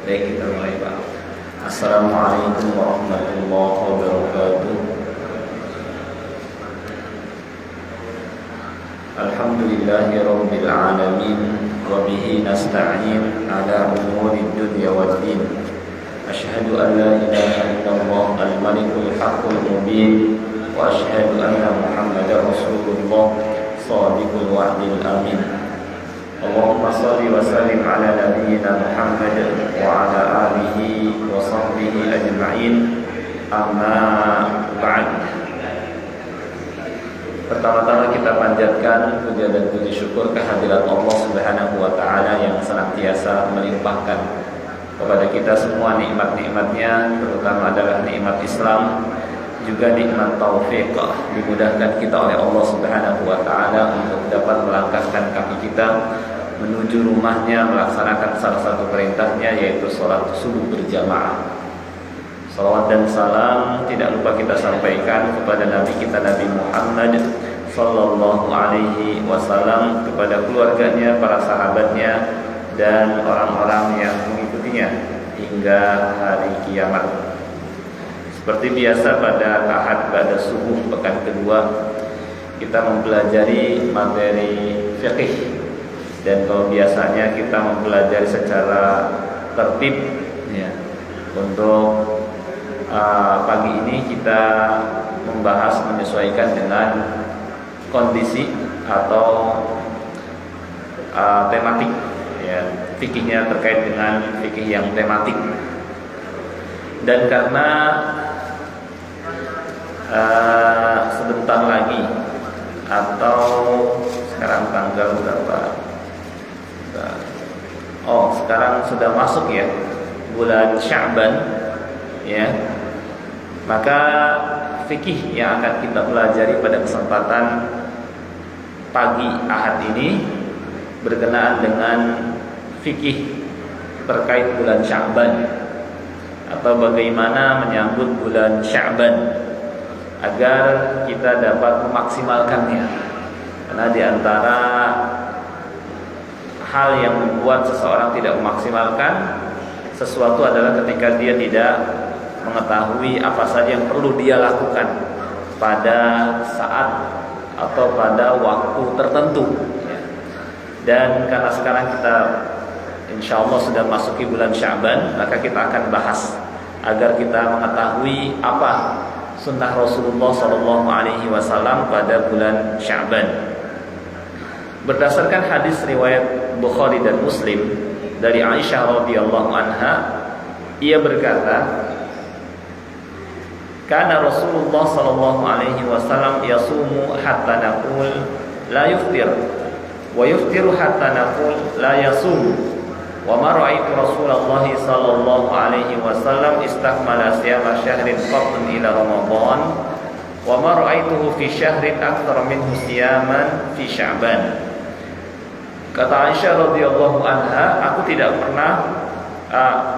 Baik, kita mulai Pak. Assalamualaikum warahmatullahi wabarakatuh. Alhamdulillahi rabbil alamin, wa bihi nasta'in ala umuri dunya waddin. Asyhadu an la ilaha illallah al-malikul haqqul mubin, wa asyhadu anna Muhammadar rasulullah shadiqul wa'dil amin. Allahumma salli wa sallim ala nabiyyina Muhammad wa ala alihi wa sahbihi ajma'in. Amma ba'd. Pertama-tama kita panjatkan puja dan puji syukur kehadirat Allah Subhanahu wa taala yang senantiasa melimpahkan kepada kita semua nikmat-nikmatnya, terutama adalah nikmat Islam, juga nikmat taufik, dimudahkan kita oleh Allah Subhanahu wa taala untuk dapat melangkahkan kaki kita menuju rumahnya, melaksanakan salah satu perintahnya, yaitu sholat subuh berjamaah. Salawat dan salam tidak lupa kita sampaikan kepada Nabi kita Nabi Muhammad sallallahu alaihi wasallam, kepada keluarganya, para sahabatnya, dan orang-orang yang mengikutinya hingga hari kiamat. Seperti biasa pada ahad pada subuh pekan kedua kita mempelajari materi fiqih, dan kalau biasanya kita mempelajari secara tertib ya. Untuk pagi ini kita membahas menyesuaikan dengan kondisi atau tematik ya, fikihnya terkait dengan fikih yang tematik. Dan karena sebentar lagi, atau sekarang tanggal berapa? Sekarang sudah masuk ya bulan Sya'ban ya. Maka fikih yang akan kita pelajari pada kesempatan pagi Ahad ini berkenaan dengan fikih terkait bulan Sya'ban, atau bagaimana menyambut bulan Sya'ban agar kita dapat memaksimalkannya. Karena di antara hal yang membuat seseorang tidak memaksimalkan sesuatu adalah ketika dia tidak mengetahui apa saja yang perlu dia lakukan pada saat atau pada waktu tertentu. Dan karena sekarang kita insya Allah sudah masuki bulan Sya'ban, maka kita akan bahas agar kita mengetahui apa sunnah Rasulullah SAW pada bulan Sya'ban. Berdasarkan hadis riwayat Bukhari dan Muslim dari Aisyah radhiyallahu anha, ia berkata, "Kana Rasulullah sallallahu alaihi wasallam yasumu hatta naqul la yuftir, wa yuftiru hatta naqul la yasum. Wa ma ra'aitu Rasulullah sallallahu alaihi wasallam istakmala siyama syahrin qatun ila Ramadan, wa ma ra'aituhu fi syahrin aktsara minhu siyaman fi Sya'ban." Kata Aisyah radhiyallahu anha, aku tidak pernah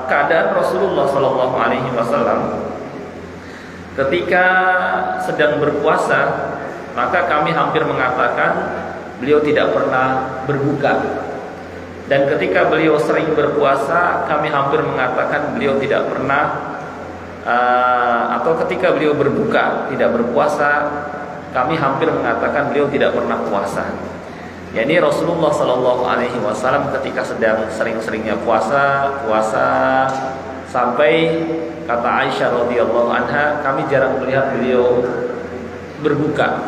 keadaan Rasulullah sallallahu alaihi wasallam ketika sedang berpuasa, maka kami hampir mengatakan beliau tidak pernah berbuka. Dan ketika beliau sering berpuasa, kami hampir mengatakan beliau tidak pernah atau ketika beliau berbuka, tidak berpuasa, kami hampir mengatakan beliau tidak pernah puasa. Yani Rasulullah Sallallahu Alaihi Wasallam ketika sedang sering-seringnya puasa sampai kata Aisyah radhiyallahu anha, kami jarang melihat beliau berbuka.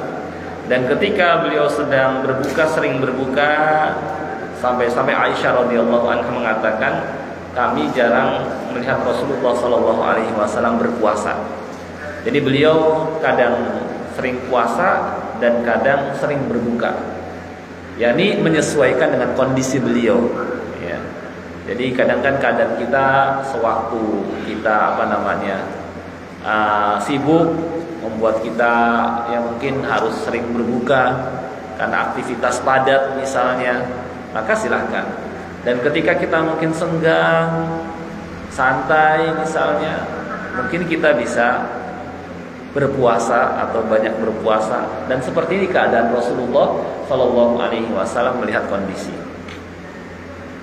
Dan ketika beliau sedang berbuka, sering berbuka, sampai Aisyah radhiyallahu anha mengatakan, kami jarang melihat Rasulullah Sallallahu Alaihi Wasallam berpuasa. Jadi beliau kadang sering puasa dan kadang sering berbuka. Yani menyesuaikan dengan kondisi beliau ya. Jadi kadang kadang kita sewaktu kita sibuk, membuat kita yang mungkin harus sering berbuka karena aktivitas padat misalnya, maka silahkan. Dan ketika kita mungkin senggang, santai misalnya, mungkin kita bisa berpuasa atau banyak berpuasa. Dan seperti ini keadaan Rasulullah Shallallahu Alaihi Wasallam melihat kondisi.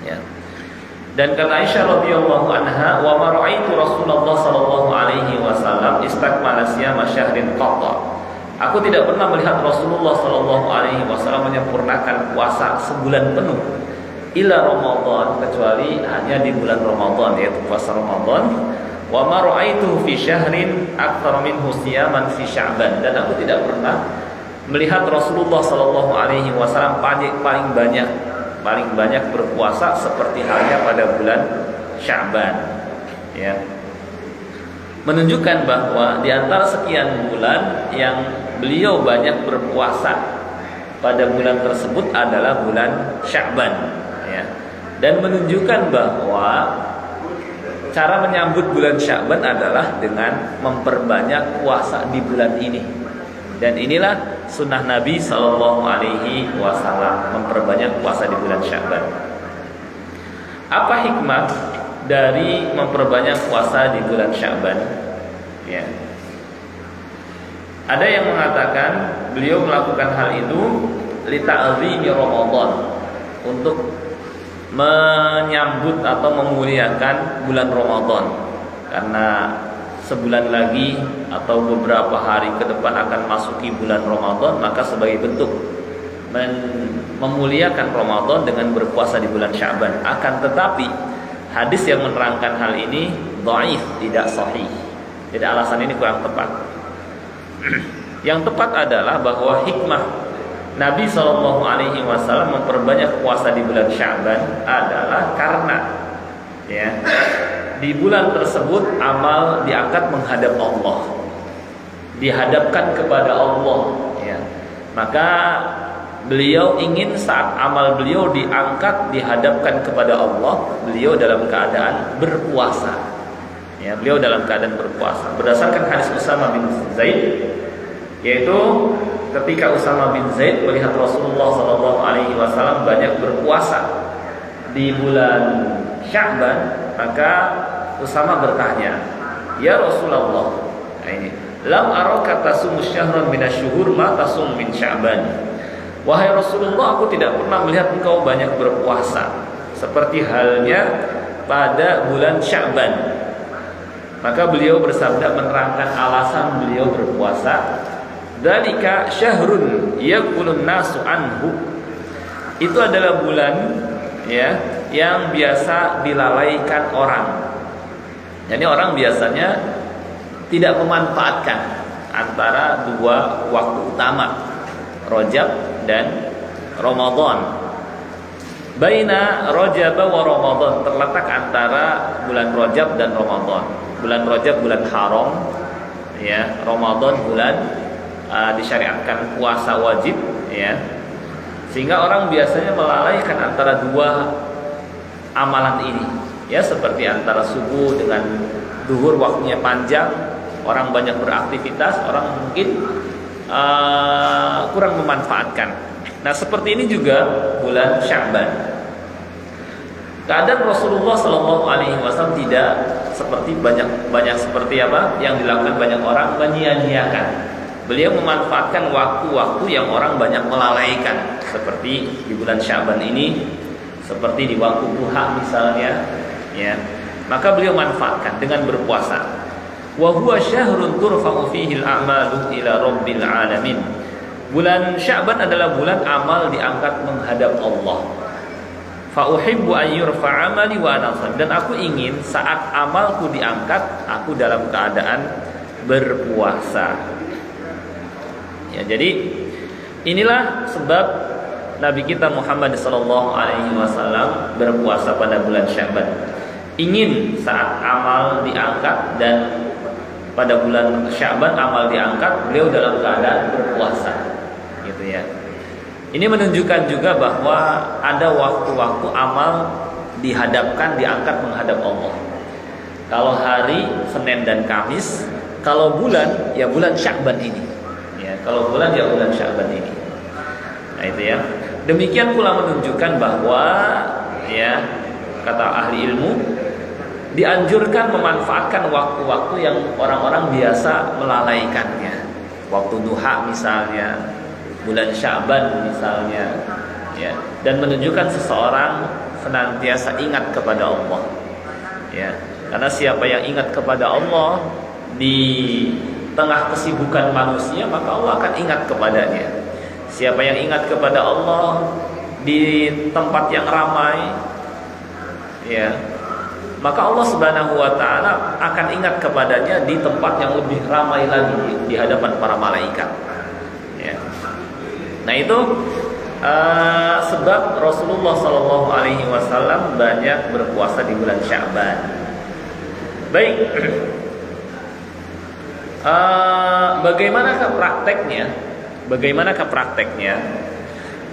Ya. Dan kata Aisyah radhiyallahu anha, "Wa ma ra'aitu Rasulullah sallallahu alaihi wasallam istakmala siyama syahrin qatta." Aku tidak pernah melihat Rasulullah sallallahu alaihi wasallam menyempurnakan puasa sebulan penuh ila Ramadan, kecuali hanya di bulan Ramadan, yaitu puasa Ramadan. Wa ma ra'aitu fi syahrin aktsara minhu siyaman fi Sya'ban. Dan aku tidak pernah melihat Rasulullah sallallahu alaihi wasallam paling banyak berpuasa seperti halnya pada bulan Sya'ban, ya. Menunjukkan bahwa di antara sekian bulan yang beliau banyak berpuasa pada bulan tersebut adalah bulan Sya'ban, ya. Dan menunjukkan bahwa cara menyambut bulan Sya'ban adalah dengan memperbanyak puasa di bulan ini. Dan inilah sunnah Nabi Sallallahu Alaihi Wasallam, memperbanyak puasa di bulan Sya'ban. Apa hikmah dari memperbanyak puasa di bulan Sya'ban? Ya. Ada yang mengatakan beliau melakukan hal itu li ta'zimi Ramadan, untuk menyambut atau memuliakan bulan Ramadan, karena sebulan lagi atau beberapa hari ke depan akan masuki bulan Ramadan, maka sebagai bentuk memuliakan Ramadan dengan berpuasa di bulan Sya'ban. Akan tetapi hadis yang menerangkan hal ini dhaif, tidak sahih. Jadi alasan ini kurang tepat. Yang tepat adalah bahwa hikmah Nabi SAW memperbanyak puasa di bulan Sya'ban adalah karena, ya, di bulan tersebut amal diangkat menghadap Allah, dihadapkan kepada Allah, ya. Maka beliau ingin saat amal beliau diangkat, dihadapkan kepada Allah, beliau dalam keadaan berpuasa, ya. Beliau dalam keadaan berpuasa berdasarkan hadis Usama bin Zaid, yaitu ketika Usama bin Zaid melihat Rasulullah SAW banyak berpuasa di bulan Sya'ban, maka Usama bertanya, "Ya Rasulullah, ini lam araka tasumu syahran minasyuhur ma tasum min Sya'ban." Wahai Rasulullah, aku tidak pernah melihat engkau banyak berpuasa seperti halnya pada bulan Sya'ban. Maka beliau bersabda menerangkan alasan beliau berpuasa, "Dzalika syahrun yaqulun nasu anhu." Itu adalah bulan, ya, yang biasa dilalaikan orang. Jadi orang biasanya tidak memanfaatkan antara dua waktu utama, Rajab dan Ramadan. Baina Rajab wa Ramadan, terletak antara bulan Rajab dan Ramadan. Bulan Rajab bulan haram, ya. Ramadan bulan disyariatkan puasa wajib, ya. Sehingga orang biasanya melalaikan antara dua amalan ini, ya, seperti antara subuh dengan zuhur waktunya panjang, orang banyak beraktivitas, orang mungkin kurang memanfaatkan. Nah, seperti ini juga bulan Sya'ban. Keadaan Rasulullah SAW tidak seperti banyak seperti apa yang dilakukan banyak orang, menyia-nyiakan. Beliau memanfaatkan waktu-waktu yang orang banyak melalaikan, seperti di bulan Sya'ban ini, seperti di waktu duha misalnya, ya. Maka beliau manfaatkan dengan berpuasa. Wa huwa syahrun turfa'u fihi al-a'malu ila rabbil alamin. Bulan Sya'ban adalah bulan amal diangkat menghadap Allah. Fa uhibbu an yurfa'a amali wa ana sha'im. Dan aku ingin saat amalku diangkat, aku dalam keadaan berpuasa. Ya, jadi inilah sebab Nabi kita Muhammad SAW berpuasa pada bulan Sya'ban. Ingin saat amal diangkat, dan pada bulan Sya'ban amal diangkat, beliau dalam keadaan berpuasa, gitu ya. Ini menunjukkan juga bahwa ada waktu-waktu amal dihadapkan, diangkat menghadap Allah. Kalau hari Senin dan Kamis, kalau bulan ya bulan Sya'ban ini, ya. Kalau bulan ya bulan Sya'ban ini. Nah, itu ya. Demikian pula menunjukkan bahwa, ya, kata ahli ilmu, dianjurkan memanfaatkan waktu-waktu yang orang-orang biasa melalaikannya. Waktu duha misalnya, bulan Sya'ban misalnya, ya. Dan menunjukkan seseorang senantiasa ingat kepada Allah. Ya, karena siapa yang ingat kepada Allah di tengah kesibukan manusia, maka Allah akan ingat kepadanya. Siapa yang ingat kepada Allah di tempat yang ramai, ya, maka Allah Subhanahu wa taala akan ingat kepadanya di tempat yang lebih ramai lagi, di hadapan para malaikat. Ya. Nah, itu sebab Rasulullah Shallallahu Alaihi Wasallam banyak berpuasa di bulan Sya'ban. Baik, bagaimanakah prakteknya?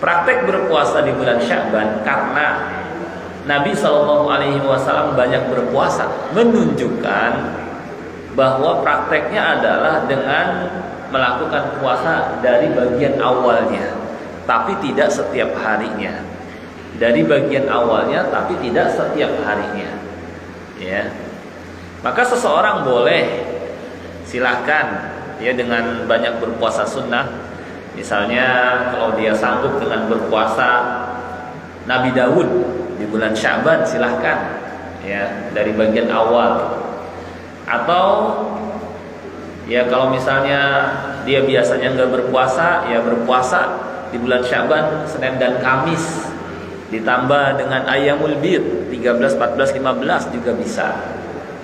Praktek berpuasa di bulan Sya'ban, karena Nabi Shallallahu Alaihi Wasallam banyak berpuasa, menunjukkan bahwa prakteknya adalah dengan melakukan puasa dari bagian awalnya, tapi tidak setiap harinya. Dari bagian awalnya, tapi tidak setiap harinya. Ya, maka seseorang boleh, silahkan, ya, dengan banyak berpuasa sunnah. Misalnya kalau dia sanggup dengan berpuasa Nabi Daud di bulan Sya'ban, silahkan, ya, dari bagian awal. Atau ya, kalau misalnya dia biasanya nggak berpuasa, ya berpuasa di bulan Sya'ban Senin dan Kamis, ditambah dengan Ayyamul Bid 13, 14, 15 juga bisa.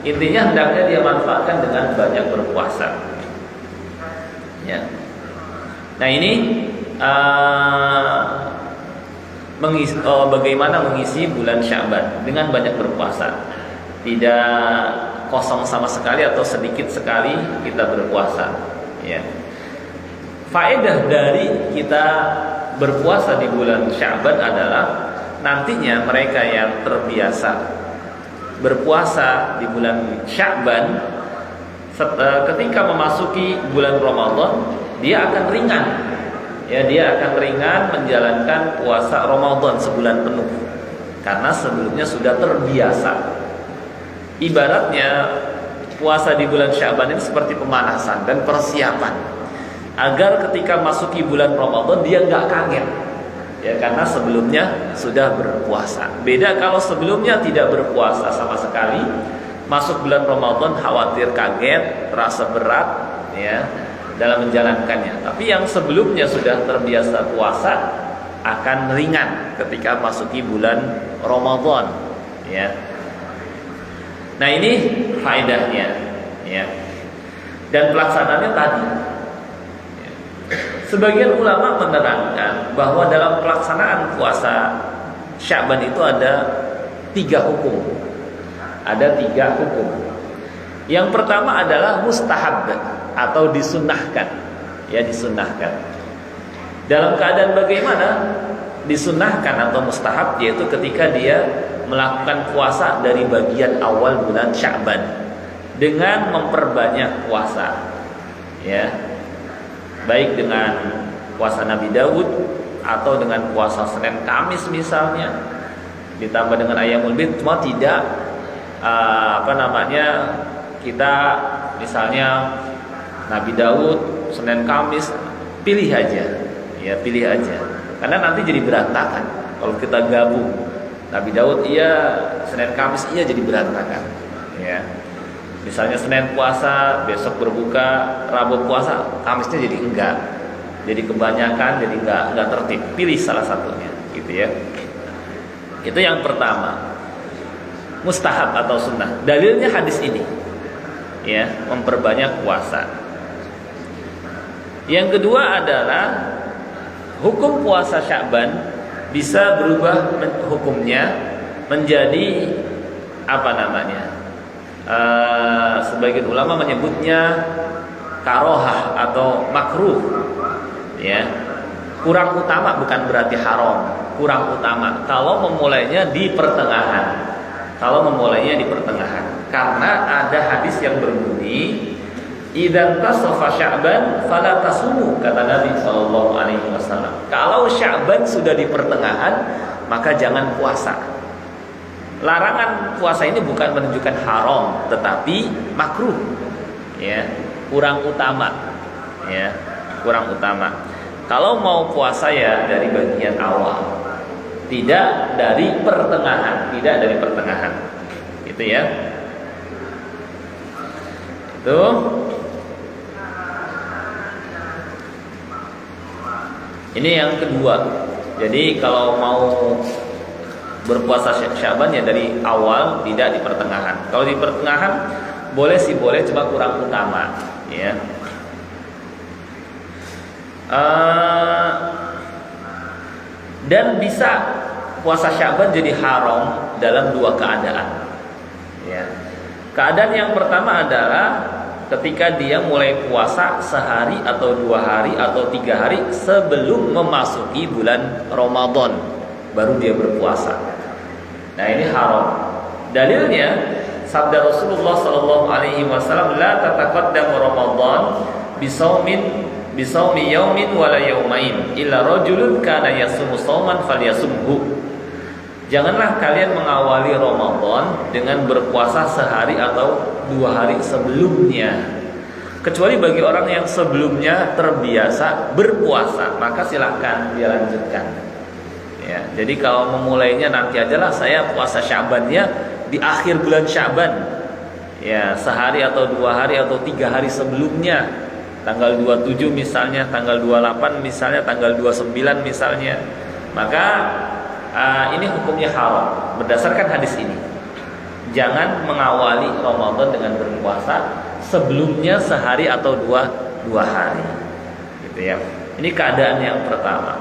Intinya hendaknya dia manfaatkan dengan banyak berpuasa. Ya. Nah, ini bagaimana mengisi bulan Sya'ban dengan banyak berpuasa. Tidak kosong sama sekali atau sedikit sekali kita berpuasa. Ya. Faedah dari kita berpuasa di bulan Sya'ban adalah nantinya mereka yang terbiasa berpuasa di bulan Sya'ban, ketika memasuki bulan Ramadan, dia akan ringan. Ya, dia akan ringan menjalankan puasa Ramadan sebulan penuh, karena sebelumnya sudah terbiasa. Ibaratnya puasa di bulan Sya'ban ini seperti pemanasan dan persiapan agar ketika masuki bulan Ramadan dia nggak kaget, ya, karena sebelumnya sudah berpuasa. Beda kalau sebelumnya tidak berpuasa sama sekali, masuk bulan Ramadan khawatir kaget, rasa berat, ya, dalam menjalankannya. Tapi yang sebelumnya sudah terbiasa puasa akan ringan ketika masuki bulan Ramadan, ya. Nah, ini faedahnya, ya. Dan pelaksanaannya tadi, ya. Sebagian ulama menerangkan bahwa dalam pelaksanaan puasa Sya'ban itu ada 3 hukum. Ada 3 hukum. Yang pertama adalah mustahab atau disunnahkan, ya, disunnahkan. Dalam keadaan bagaimana disunnahkan atau mustahab, yaitu ketika dia melakukan puasa dari bagian awal bulan Sya'ban dengan memperbanyak puasa, ya, baik dengan puasa Nabi Daud atau dengan puasa Senin Kamis misalnya, ditambah dengan Ayyamul Bid. Cuma tidak kita misalnya Nabi Daud Senin Kamis, pilih aja, ya, pilih aja, karena nanti jadi berantakan kalau kita gabung. Nabi Daud iya, Senin Kamis iya, jadi berantakan, ya. Misalnya Senin puasa, besok berbuka, Rabu puasa, Kamisnya jadi enggak, jadi kebanyakan, jadi enggak tertib. Pilih salah satunya, gitu ya. Itu yang pertama, mustahab atau sunnah. Dalilnya hadis ini, ya, memperbanyak puasa. Yang kedua adalah hukum puasa Sya'ban bisa berubah hukumnya menjadi sebagian ulama menyebutnya karohah atau makruh, ya, kurang utama, bukan berarti haram, kurang utama kalau memulainya di pertengahan. Karena ada hadis yang berbunyi idzan tasafa Sya'ban fala tasumu, kata Nabi sallallahu alaihi wasallam. Kalau Sya'ban sudah di pertengahan, maka jangan puasa. Larangan puasa ini bukan menunjukkan haram, tetapi makruh, ya, kurang utama, ya, kurang utama. Kalau mau puasa ya dari bagian awal, tidak dari pertengahan, gitu ya. Itu ini yang kedua. Jadi kalau mau berpuasa Sya'ban ya dari awal, tidak di pertengahan. Kalau di pertengahan boleh sih, boleh, cuma kurang utama ya. Dan bisa puasa Sya'ban jadi haram dalam dua keadaan ya. Keadaan yang pertama adalah ketika dia mulai puasa sehari atau 2 hari atau 3 hari sebelum memasuki bulan Ramadan, baru dia berpuasa. Nah, ini haram. Dalilnya sabda Rasulullah SAW, la tataqaddamu Ramadan bisawmi yaumin wala yaumain illa rajulun kana yasumu sauman falyasumhu. Janganlah kalian mengawali Ramadan dengan berpuasa sehari atau 2 hari sebelumnya, kecuali bagi orang yang sebelumnya terbiasa berpuasa, maka silahkan dia lanjutkan ya. Jadi kalau memulainya nanti ajalah, saya puasa Sya'bannya di akhir bulan Sya'ban ya, sehari atau 2 hari atau 3 hari sebelumnya, tanggal 27 misalnya, tanggal 28 misalnya, tanggal 29 misalnya, maka ini hukumnya haram berdasarkan hadis ini. Jangan mengawali Ramadan dengan berpuasa sebelumnya sehari atau dua hari, gitu ya. Ini keadaan yang pertama.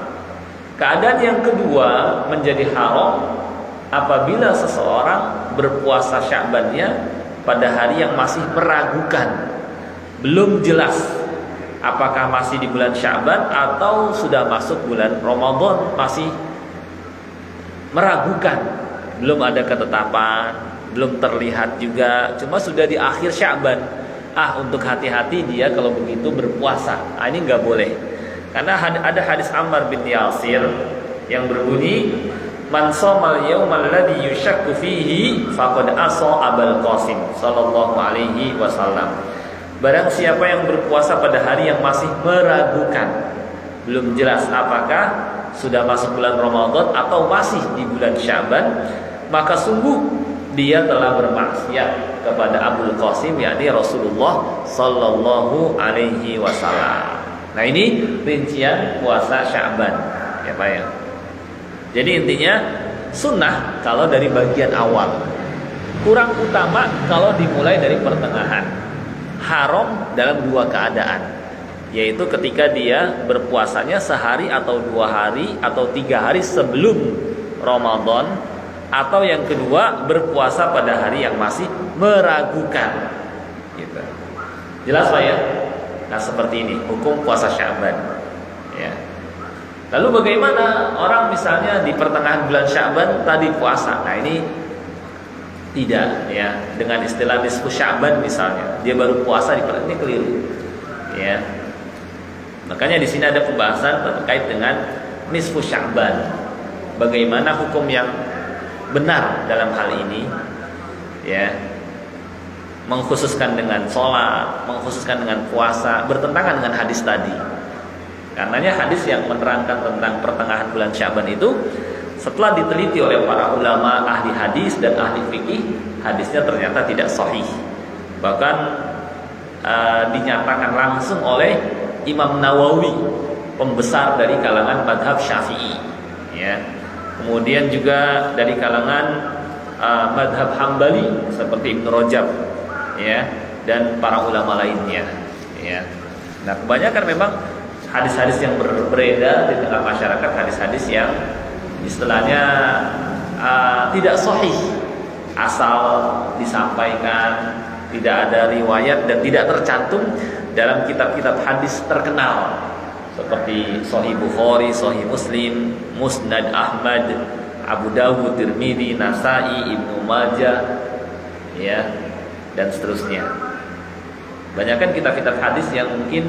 Keadaan yang kedua menjadi haram apabila seseorang berpuasa Sya'bannya pada hari yang masih meragukan, belum jelas apakah masih di bulan Sya'ban atau sudah masuk bulan Ramadan, masih meragukan, belum ada ketetapan, belum terlihat juga, cuma sudah di akhir Sya'ban. Untuk hati-hati dia kalau begitu berpuasa. Ini nggak boleh, karena ada hadis Ammar bin Yasir yang berbunyi, man shamal yaumal ladzi yushakku fihi faqad asa Abul Qasim sallallahu alaihi wasallam. Barang siapa yang berpuasa pada hari yang masih meragukan, belum jelas apakah sudah masuk bulan Ramadan atau masih di bulan Sya'ban, maka sungguh dia telah bermaksiat kepada Abul Qasim, yakni Rasulullah sallallahu alaihi wasallam. Nah, ini rincian puasa Sya'ban ya Pak ya. Jadi intinya sunnah kalau dari bagian awal, kurang utama kalau dimulai dari pertengahan. Haram dalam dua keadaan, yaitu ketika dia berpuasanya sehari atau 2 hari atau 3 hari sebelum Ramadan, atau yang kedua berpuasa pada hari yang masih meragukan gitu. Jelas Pak ya? Nah, seperti ini hukum puasa Sya'ban ya. Lalu bagaimana orang misalnya di pertengahan bulan Sya'ban tadi puasa? Nah, ini tidak ya, dengan istilah nisfu Sya'ban misalnya, dia baru puasa di pertengahan, ini keliru ya. Makanya di sini ada pembahasan terkait dengan nisfu Sya'ban. Bagaimana hukum yang benar dalam hal ini ya, mengkhususkan dengan sholat, mengkhususkan dengan puasa, bertentangan dengan hadis tadi. Karenanya hadis yang menerangkan tentang pertengahan bulan Sya'ban itu, setelah diteliti oleh para ulama ahli hadis dan ahli fikih, hadisnya ternyata tidak sahih. Bahkan dinyatakan langsung oleh Imam Nawawi, pembesar dari kalangan madhab Syafi'i ya. Kemudian juga dari kalangan madhab Hambali seperti Ibnu Rajab ya, dan para ulama lainnya ya. Nah, kebanyakan memang hadis-hadis yang beredar di tengah masyarakat, hadis-hadis yang istilahnya tidak sahih, asal disampaikan, tidak ada riwayat dan tidak tercantum dalam kitab-kitab hadis terkenal seperti Sahih Bukhari, Sahih Muslim, Musnad Ahmad, Abu Dawud, Tirmidzi, Nasai, Ibnu Majah ya, dan seterusnya. Banyakkan kitab-kitab hadis yang mungkin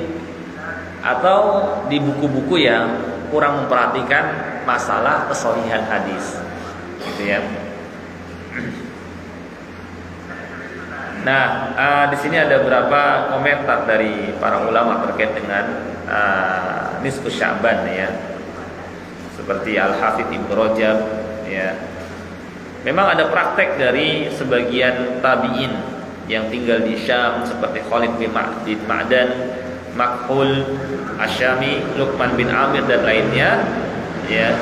atau di buku-buku yang kurang memperhatikan masalah kesahihan hadis gitu ya. Nah, di sini ada beberapa komentar dari para ulama terkait dengan nisfu Sya'ban ya. seperti Al-Hafidz Ibnu Rajab, ya. Memang ada praktek dari sebagian tabi'in yang tinggal di Syam seperti Khalid bin Ma'dan, Makhul Asyami, Luqman bin Amir dan lainnya, ya.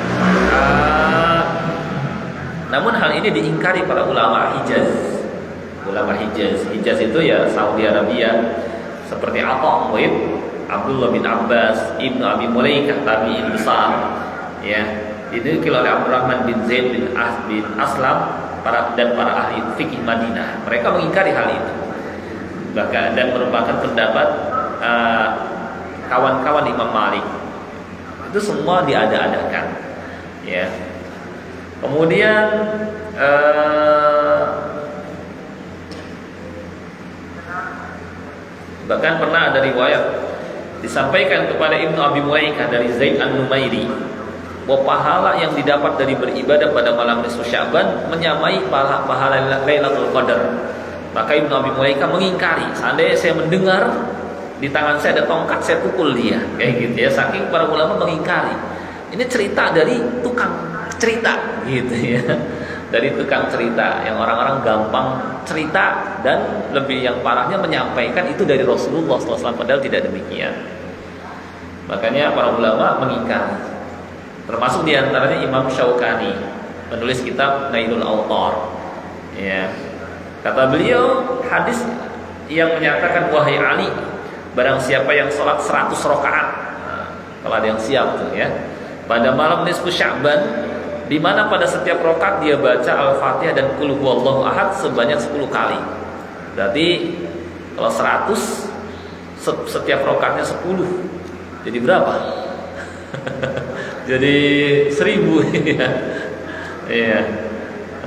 Namun hal ini diingkari para ulama Hijaz. Ulama Hijaz itu ya Saudi Arabia, seperti Atha Mu'ib, Abdullah bin Abbas, Ibnu Abi Mulaikah, tabi'in besar, ya. Ini oleh Abdurrahman bin Zaid bin Aslam dan para ahli fikih Madinah. Mereka mengingkari hal itu. Bahkan dan merupakan pendapat kawan-kawan Imam Malik. Itu semua diada-adakan, ya. Kemudian bahkan pernah ada riwayat disampaikan kepada Ibnu Abi Mulaikah dari Zaid An-Numairi bahwa pahala yang didapat dari beribadah pada malam nisfu Sya'ban menyamai pahala Lailatul Qadar. Maka Ibnu Abi Mulaikah mengingkari, seandainya saya mendengar di tangan saya ada tongkat, saya pukul dia, kayak gitu ya. Saking para ulama mengingkari. Ini cerita dari tukang cerita, gitu ya. Dari tukang cerita yang orang-orang gampang cerita dan lebih yang parahnya menyampaikan itu dari Rasulullah SAW, padahal tidak demikian. Makanya para ulama mengingkari. Termasuk diantaranya Imam Syaukani, penulis kitab Nailul Awtar, ya. Kata beliau, hadis yang menyatakan wahai Ali, barang siapa yang sholat 100 rakaat, kalau ada yang siap tuh ya, pada malam nisfu Sya'ban, di mana pada setiap rakaat dia baca Al-Fatihah dan Qul huwallahu ahad sebanyak 10 kali. Berarti kalau 100 setiap rakaatnya 10. Jadi berapa? Jadi 1000 ya. Iya.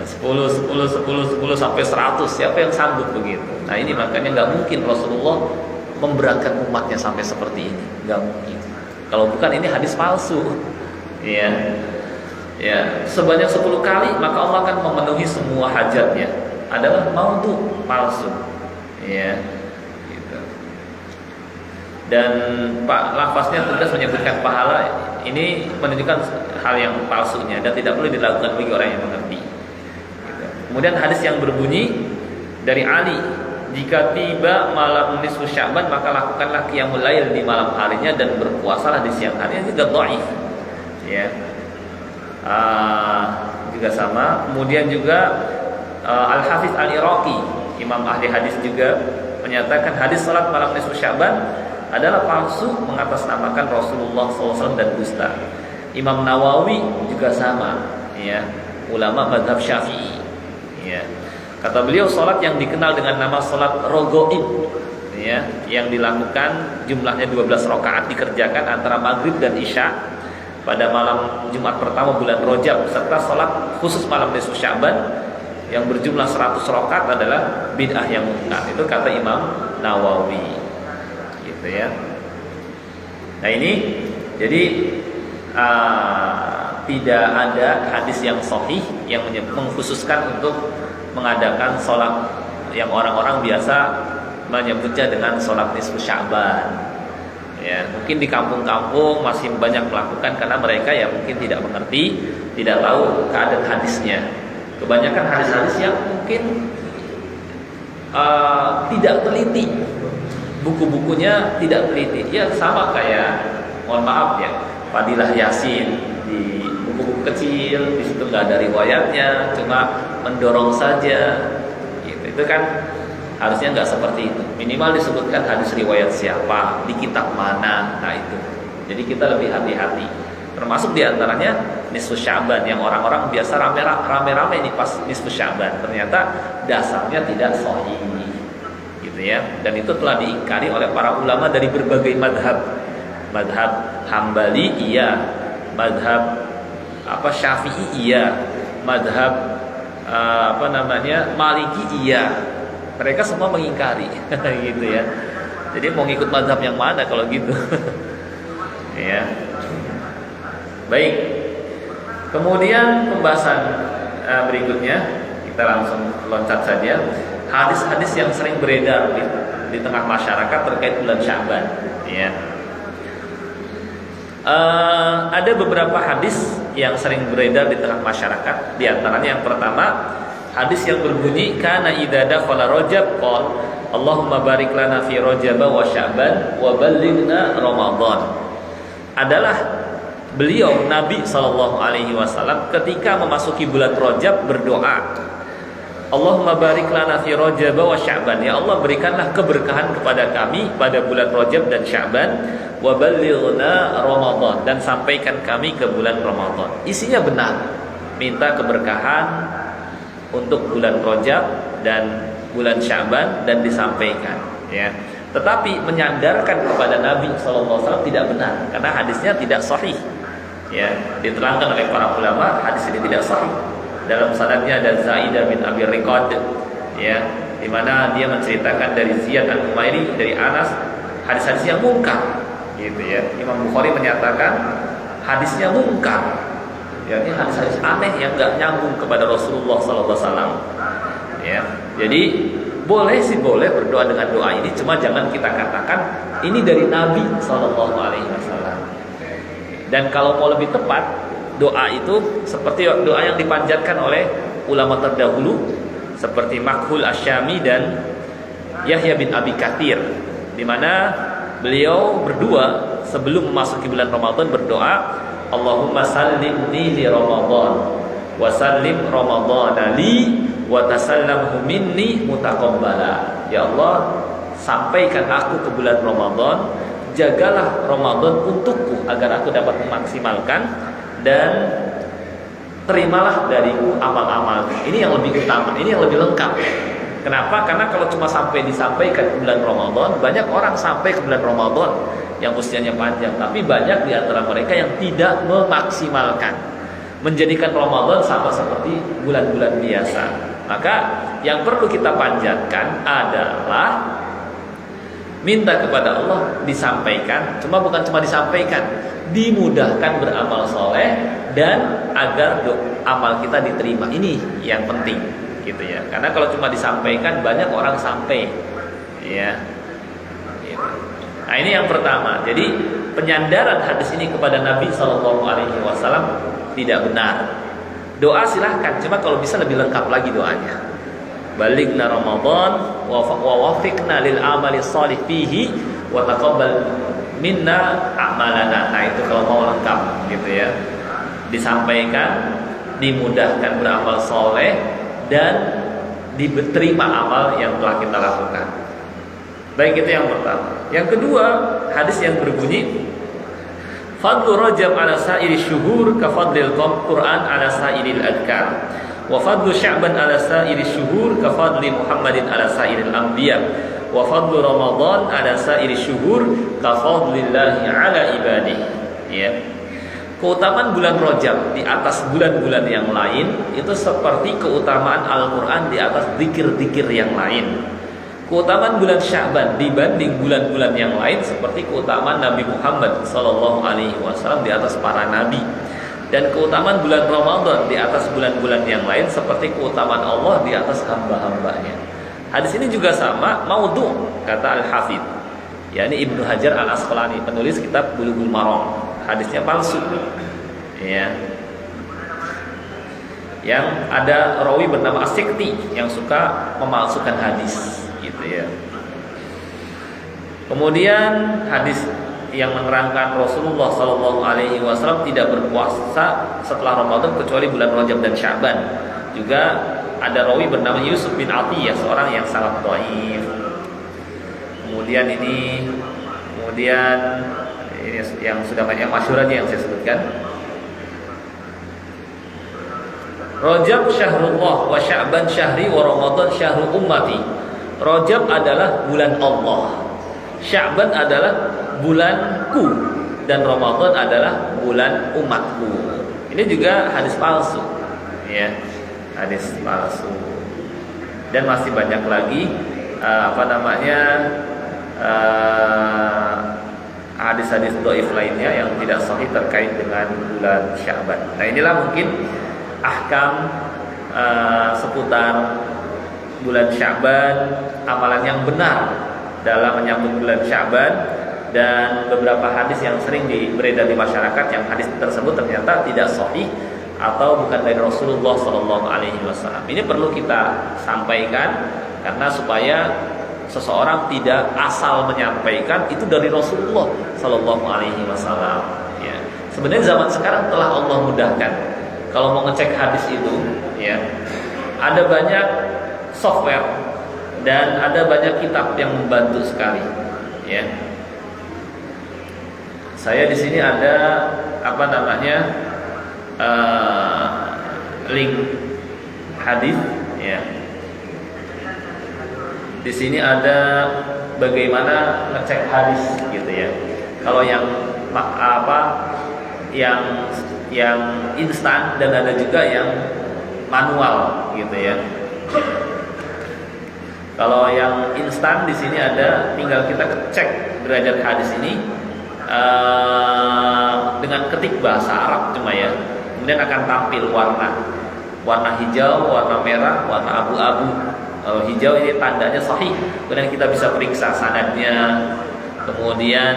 10 sampai 100. Siapa yang sanggup begitu? Nah, ini makanya nggak mungkin Rasulullah memberatkan umatnya sampai seperti ini. Nggak mungkin. Kalau bukan ini hadis palsu. Iya. Ya, sebanyak 10 kali maka Allah akan memenuhi semua hajatnya. Adalah maudhu, palsu. Iya. Gitu. Dan Pak lafaznya tegas menyebutkan pahala, ini menunjukkan hal yang palsunya dan tidak perlu dilakukan bagi orang yang mengerti. Gitu. Kemudian hadis yang berbunyi dari Ali, jika tiba malam nisfu Sya'ban maka lakukanlah qiyamul lail di malam harinya dan berpuasalah di siang harinya. Juga dhaif. Ya. Juga sama. Kemudian juga Al-Hafidz Al-Iraqi, imam ahli hadis juga menyatakan hadis salat malam nisfu Sya'ban adalah palsu, mengatasnamakan Rasulullah SAW dan dusta. Imam Nawawi juga sama, ya, ulama mazhab Syafi'i, ya. Kata beliau, salat yang dikenal dengan nama salat rogoib, ya, yang dilakukan jumlahnya 12 rakaat dikerjakan antara maghrib dan isya pada malam Jumat pertama bulan Rajab, serta salat khusus malam nisfu Sya'ban yang berjumlah 100 rakaat adalah bid'ah yang munkar. Itu kata Imam Nawawi. Gitu ya. Nah, ini jadi tidak ada hadis yang sahih yang mengkhususkan untuk mengadakan sholat yang orang-orang biasa menyebutnya dengan sholat nisfu Sya'ban. Ya, mungkin di kampung-kampung masih banyak melakukan karena mereka ya mungkin tidak mengerti, tidak tahu keadaan hadisnya. Kebanyakan hadis-hadis yang mungkin tidak teliti, buku-bukunya tidak teliti. Ya sama kayak, mohon maaf ya, Fadilah Yasin di buku-buku kecil, di situ nggak ada riwayatnya, cuma mendorong saja. Gitu. Itu kan harusnya nggak seperti itu. Minimal disebutkan hadis riwayat siapa, di kitab mana. Nah itu. Jadi kita lebih hati-hati. Termasuk diantaranya nisfu Sya'ban yang orang-orang biasa rame-rame ini pas nisfu Sya'ban. Ternyata dasarnya tidak sahih. Gitu ya. Dan itu telah diingkari oleh para ulama dari berbagai madhab. Madhab Hambali iya, madhab Syafi'i iya, madhab Maliki iya. Mereka semua mengingkari. Gitu ya. Jadi mau ngikut madhab yang mana kalau gitu? Ya. Baik. Kemudian pembahasan berikutnya kita langsung loncat saja. Hadis-hadis yang sering beredar di tengah masyarakat terkait bulan Sya'ban. Ya. Ada beberapa hadis yang sering beredar di tengah masyarakat. Di antaranya yang pertama, hadis yang berbunyi kana idza dakhala Rajab qala Allahumma barik lana fi Rajab wa Sya'ban wa ballighna Ramadan. Adalah beliau Nabi SAW ketika memasuki bulan Rajab berdoa, Allahumma barik lana fi Rajab wa Sya'ban, ya Allah berikanlah keberkahan kepada kami pada bulan Rajab dan Sya'ban, wa ballighna Ramadan, dan sampaikan kami ke bulan Ramadan. Isinya benar, minta keberkahan untuk bulan Rajab dan bulan Sya'ban dan disampaikan, ya. Tetapi menyandarkan kepada Nabi SAW tidak benar karena hadisnya tidak sahih. Ya, diterangkan oleh para ulama hadis ini tidak sahih. Dalam sanadnya ada Zaidah bin Abi Riqad, ya, di mana dia menceritakan dari Ziyad al-Umairi dari Anas, hadis-hadis yang mungkar, gitu ya. Imam Bukhari menyatakan hadisnya mungkar, yakni hadis-hadis aneh yang enggak nyambung kepada Rasulullah SAW. Ya, jadi boleh berdoa dengan doa ini, cuma jangan kita katakan ini dari Nabi SAW. Dan kalau mau lebih tepat, doa itu seperti doa yang dipanjatkan oleh ulama terdahulu seperti Makhul Asyami dan Yahya bin Abi Kathir, di mana beliau berdua sebelum memasuki bulan Ramadan berdoa, Allahumma sallimni li Ramadan wa sallim Ramadana li wa tasallamhu minni mutaqabbala. Ya Allah, sampaikan aku ke bulan Ramadan, jagalah Ramadan untukku agar aku dapat memaksimalkan, dan terimalah dariku amal-amal. Ini yang lebih utama, ini yang lebih lengkap. Kenapa? Karena kalau cuma disampaikan ke bulan Ramadan, banyak orang sampai ke bulan Ramadan yang usianya panjang, tapi banyak di antara mereka yang tidak memaksimalkan, menjadikan Ramadan sama seperti bulan-bulan biasa. Maka yang perlu kita panjatkan adalah minta kepada Allah disampaikan, bukan cuma disampaikan, dimudahkan beramal soleh dan agar amal kita diterima. Ini yang penting, gitu ya. Karena kalau cuma disampaikan, banyak orang sampai, ya. Nah, ini yang pertama. Jadi penyandaran hadis ini kepada Nabi SAW tidak benar. Doa silahkan, cuma kalau bisa lebih lengkap lagi doanya. Balighna Ramadan wa wafiqna lil amali shalih fihi wa taqabbal minna a'malana. Nah, itu kalau mau lengkap, gitu ya. Disampaikan, dimudahkan beramal soleh, dan diterima amal yang telah kita lakukan. Baik, itu yang pertama. Yang kedua, hadis yang berbunyi Fadlu Rajab ala sa'iri syuhur ka fadlil Qur'an ala sa'iril adkar, wa fadlu Sya'ban ala sa'iri syuhur ka fadli Muhammadin ala sa'iril anbiya, wa fadlu Ramadan ala sa'iri syuhur ka fadlillahi ala ibadih. Ya. Keutamaan bulan Rajab di atas bulan-bulan yang lain itu seperti keutamaan Al-Qur'an di atas zikir-zikir yang lain. Keutamaan bulan Sya'ban dibanding bulan-bulan yang lain seperti keutamaan Nabi Muhammad SAW di atas para nabi. Dan keutamaan bulan Ramadan di atas bulan-bulan yang lain seperti keutamaan Allah di atas hamba-hambanya. Hadis ini juga sama, maudhu, kata Al-Hafidh, yakni Ibnu Hajar Al-Asqalani, penulis kitab Bulughul Maram. Hadisnya palsu, ya. Yang ada rawi bernama As-Sikti yang suka memalsukan hadis, gitu ya. Kemudian hadis yang menerangkan Rasulullah SAW tidak berpuasa setelah Ramadan kecuali bulan Rajab dan Sya'ban. Juga ada rawi bernama Yusuf bin Atiyah, seorang yang sangat dhaif. Kemudian ini yang sudah banyak masyhurnya yang saya sebutkan. Rajab syahrullah wa Sya'ban syahri wa Ramadan syahru ummati. Rajab adalah bulan Allah, Sya'ban adalah bulanku, dan Ramadan adalah bulan umatku. Ini juga hadis palsu, ya, hadis palsu. Dan masih banyak lagi hadis-hadis dhaif lainnya yang tidak sahih terkait dengan bulan Sya'ban. Nah, inilah mungkin ahkam seputar bulan Sya'ban, amalan yang benar dalam menyambut bulan Sya'ban, dan beberapa hadis yang sering beredar di masyarakat yang hadis tersebut ternyata tidak sahih atau bukan dari Rasulullah Shallallahu Alaihi Wasallam. Ini perlu kita sampaikan karena supaya seseorang tidak asal menyampaikan itu dari Rasulullah Shallallahu Alaihi Wasallam. Ya. Sebenarnya zaman sekarang telah Allah mudahkan. Kalau mau ngecek hadis itu, ya, ada banyak software dan ada banyak kitab yang membantu sekali. Ya. Saya di sini ada link hadis, ya. Di sini ada bagaimana ngecek hadis gitu ya. Kalau yang yang instan dan ada juga yang manual gitu ya. Kalau yang instan di sini ada, tinggal kita cek derajat hadis ini dengan ketik bahasa Arab cuma ya. Kemudian akan tampil warna hijau, warna merah, warna abu-abu. Hijau ini tandanya sahih, kemudian kita bisa periksa sanadnya. Kemudian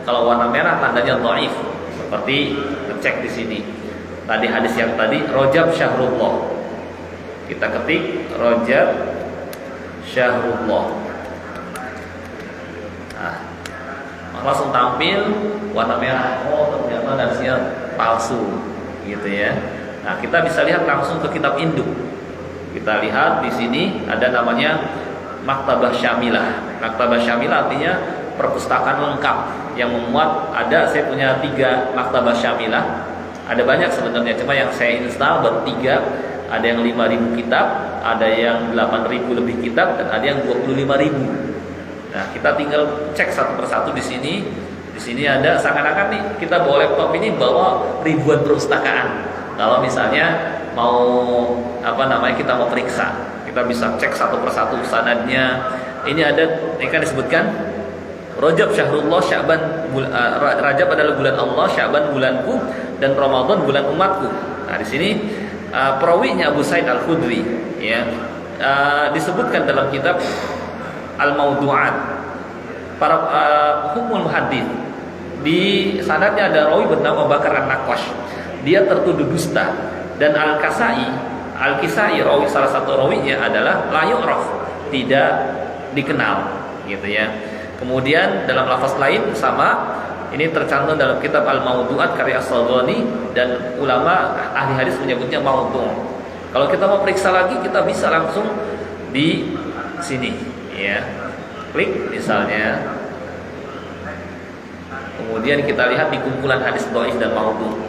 kalau warna merah tandanya dhaif, seperti ngecek di sini. Tadi hadis yang tadi Rajab Syahrullah, kita ketik Rajab Syahrullah. Nah, langsung tampil warna merah. Oh, ternyata hadisnya palsu, gitu ya. Nah, kita bisa lihat langsung ke kitab induk. Kita lihat di sini ada namanya Maktabah Syamilah. Maktabah Syamilah artinya perpustakaan lengkap yang memuat, saya punya 3 Maktabah Syamilah. Ada banyak sebenarnya, cuma yang saya install baru 3. Ada yang 5.000 kitab, ada yang 8.000 lebih kitab, dan ada yang 25.000. Nah, kita tinggal cek satu persatu di sini. Di sini ada seakan-akan nih kita bawa laptop ini bawa ribuan perpustakaan. Kalau misalnya kita mau periksa, kita bisa cek satu persatu sanadnya. Ini kan disebutkan Rajab Syahrullah, Rajab adalah bulan Allah, Sya'ban bulanku, dan Ramadan bulan umatku. Nah, di sini perawinya Abu Sa'id Al-Khudri, ya, disebutkan dalam kitab Al-Mawdu'at, para hukumul hadis. Di sanadnya ada rawi bernama Bakar An-Naqwash. Dia tertuduh dusta, dan Al-Kisai rawi, salah satu rawinya adalah la yu'raf, tidak dikenal, gitu ya. Kemudian dalam lafaz lain sama, ini tercantum dalam kitab Al-Mawdu'at karya As-Saghani, dan ulama ahli hadis menyebutnya maudhu'. Kalau kita mau periksa lagi, kita bisa langsung di sini, ya. Klik misalnya. Kemudian kita lihat di kumpulan hadis dhaif dan maudhu'.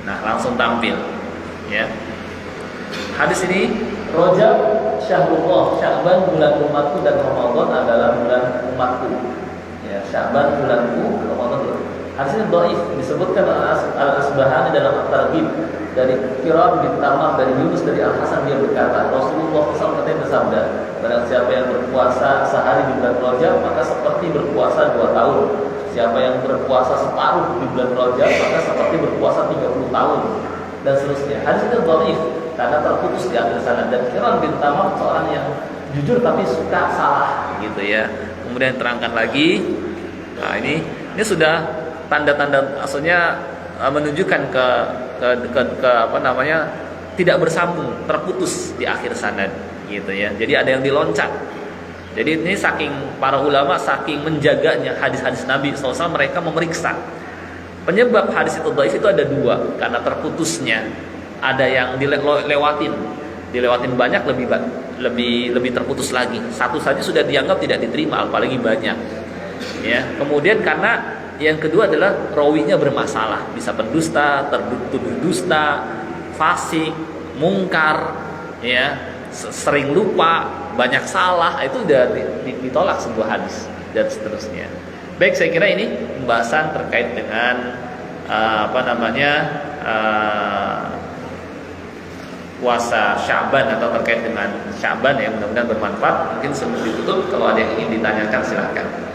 Nah, langsung tampil, ya. Hadis ini Rajab Syahrullah, Sya'ban bulan umatku, dan Ramadan adalah bulan umatku. Ya, Sya'ban bulanku, Ramadan bulan. Hadis ini dhaif, disebutkan Al-Asbahani dalam At-Targhib dari Kiram bin Tamam dari Yunus dari Al-Hasan, dia berkata, Rasulullah SAW bersabda, barang siapa yang berpuasa sehari di bulan Rajab maka seperti berpuasa 2 tahun. Siapa yang berpuasa separuh di bulan Rajab maka seperti berpuasa 30 tahun, dan seterusnya. Hadis itu dhaif karena terputus di akhir sanad, dan Kiram bin Tamam seorang yang jujur tapi suka salah, gitu ya. Kemudian terangkan lagi. Nah, ini sudah tanda-tanda, maksudnya menunjukkan ke tidak bersambung, terputus di akhir sanad, gitu ya. Jadi ada yang diloncat. Jadi ini saking para ulama, saking menjaganya hadis-hadis Nabi SAW, mereka memeriksa. Penyebab hadis itu dhaif itu ada 2, karena terputusnya. Ada yang dilewatin banyak, lebih terputus lagi. Satu saja sudah dianggap tidak diterima, apalagi banyak. Ya, kemudian karena yang kedua adalah rawinya bermasalah, bisa pendusta, tertuduh dusta, fasik, mungkar, ya, sering lupa, banyak salah, itu sudah ditolak sebuah hadis, dan seterusnya. Baik, saya kira ini pembahasan terkait dengan puasa Sya'ban atau terkait dengan Sya'ban ya, mudah-mudahan bermanfaat. Mungkin sebelum ditutup kalau ada yang ingin ditanyakan silahkan.